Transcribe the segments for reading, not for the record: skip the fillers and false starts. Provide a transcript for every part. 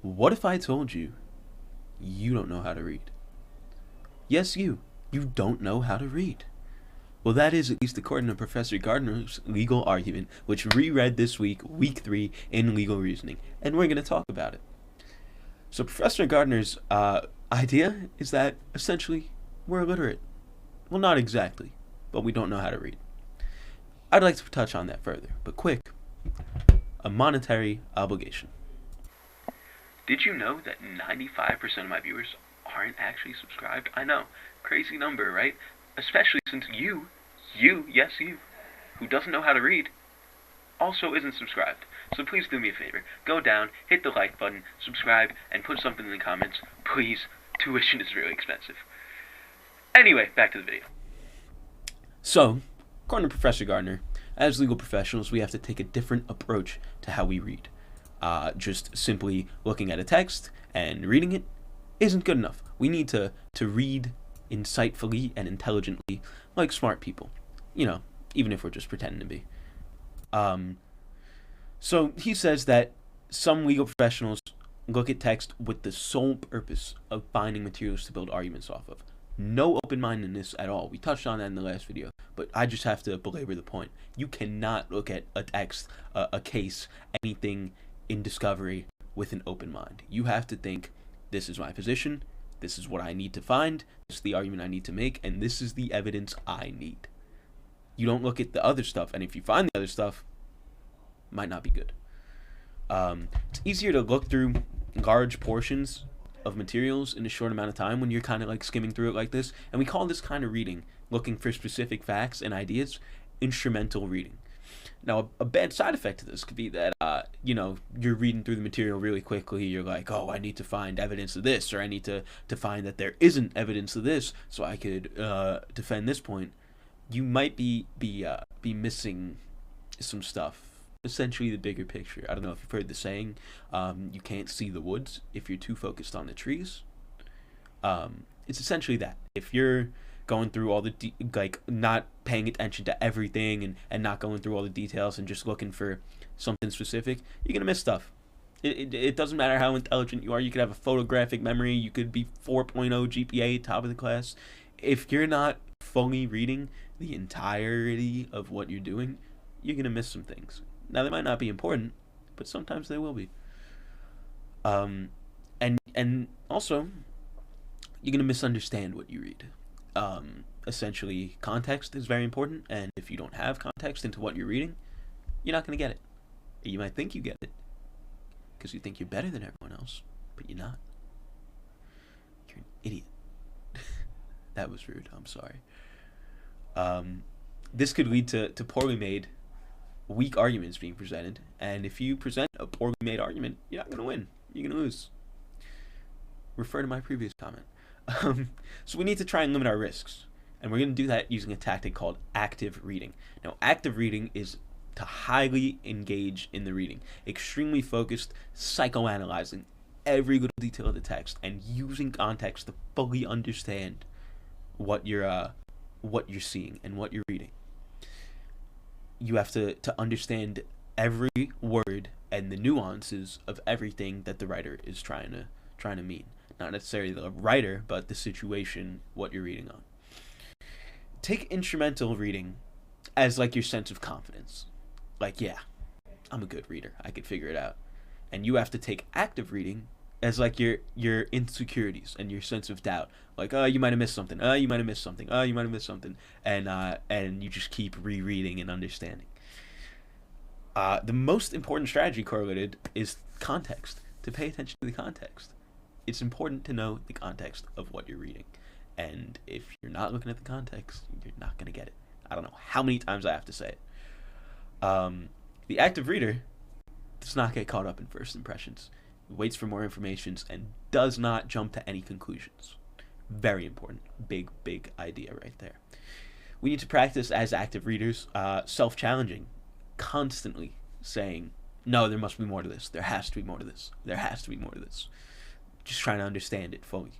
What if I told you you don't know how to read? Yes, you. You don't know how to read. Well, that is, at least according to Professor Gardner's legal argument, which reread this week, week 3, in legal reasoning. And we're going to talk about it. So, Professor Gardner's idea is that, essentially, we're illiterate. Well, not exactly, but we don't know how to read. I'd like to touch on that further, but quick. A monetary obligation. Did you know that 95% of my viewers aren't actually subscribed? I know. Crazy number, right? Especially since yes, you, who doesn't know how to read, also isn't subscribed. So please do me a favor. Go down, hit the like button, subscribe, and put something in the comments. Please. Tuition is really expensive. Anyway, back to the video. So, according to Professor Gardner, as legal professionals, we have to take a different approach to how we read. Just simply looking at a text and reading it isn't good enough. We need to read insightfully and intelligently like smart people. Even if we're just pretending to be. So he says that some legal professionals look at text with the sole purpose of finding materials to build arguments off of. No open-mindedness at all. We touched on that in the last video, but I just have to belabor the point. You cannot look at a text, a case, anything in discovery with an open mind. You have to think, this is my position, this is what I need to find, this is the argument I need to make, and this is the evidence I need. You don't look at the other stuff, and if you find the other stuff, it might not be good. It's easier to look through large portions of materials in a short amount of time when you're kind of like skimming through it like this, and we call this kind of reading, looking for specific facts and ideas, instrumental reading. Now, a bad side effect of this could be that, you're reading through the material really quickly. You're like, oh, I need to find evidence of this, or I need to find that there isn't evidence of this, so I could defend this point. You might be missing some stuff. Essentially, the bigger picture. I don't know if you've heard the saying, you can't see the woods if you're too focused on the trees. It's essentially that. If you're going through all the not paying attention to everything and not going through all the details and just looking for something specific, you're gonna miss stuff. It doesn't matter how intelligent you are. You could have a photographic memory. You could be 4.0 GPA, top of the class. If you're not fully reading the entirety of what you're doing, you're gonna miss some things. Now, they might not be important, but sometimes they will be. And also, you're gonna misunderstand what you read. Essentially, context is very important, and if you don't have context into what you're reading, you're not gonna get it. You might think you get it because you think you're better than everyone else, but you're not. You're an idiot. That was rude. I'm sorry. This could lead to poorly made, weak arguments being presented, and if you present a poorly made argument, you're not going to win. You're going to lose. Refer to my previous comment. So we need to try and limit our risks, and we're going to do that using a tactic called active reading. Now, active reading is to highly engage in the reading, extremely focused, psychoanalyzing every little detail of the text, and using context to fully understand what you're seeing and what you're reading. You have to understand every word and the nuances of everything that the writer is trying to mean. Not necessarily the writer, but the situation, what you're reading on. Take instrumental reading as like your sense of confidence. Like, yeah, I'm a good reader. I could figure it out. And you have to take active reading as like your insecurities and your sense of doubt. Like, oh, you might have missed something. Oh, you might have missed something. Oh, you might have missed something. And you just keep rereading and understanding. The most important strategy correlated is context. To pay attention to the context. It's important to know the context of what you're reading. And if you're not looking at the context, you're not going to get it. I don't know how many times I have to say it. The active reader does not get caught up in first impressions. Waits for more information and does not jump to any conclusions. Very important. Big idea right there. We need to practice as active readers, self-challenging, constantly saying, no, there must be more to this. There has to be more to this. There has to be more to this. Just trying to understand it fully.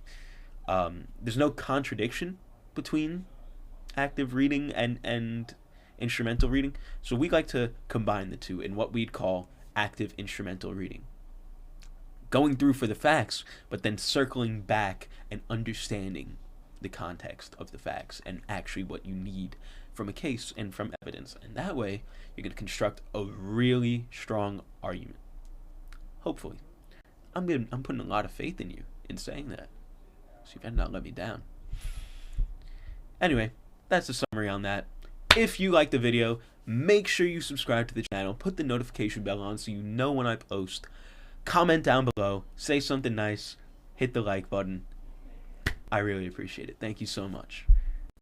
There's no contradiction between active reading and instrumental reading, so we like to combine the two in what we'd call active instrumental reading. going through for the facts, but then circling back and understanding the context of the facts and actually what you need from a case and from evidence. And that way, you're going to construct a really strong argument. Hopefully. I'm putting a lot of faith in you in saying that. So you better not let me down. Anyway, that's the summary on that. If you like the video, make sure you subscribe to the channel. Put the notification bell on so you know when I post. Comment down below. Say something nice. Hit the like button. I really appreciate it. Thank you so much.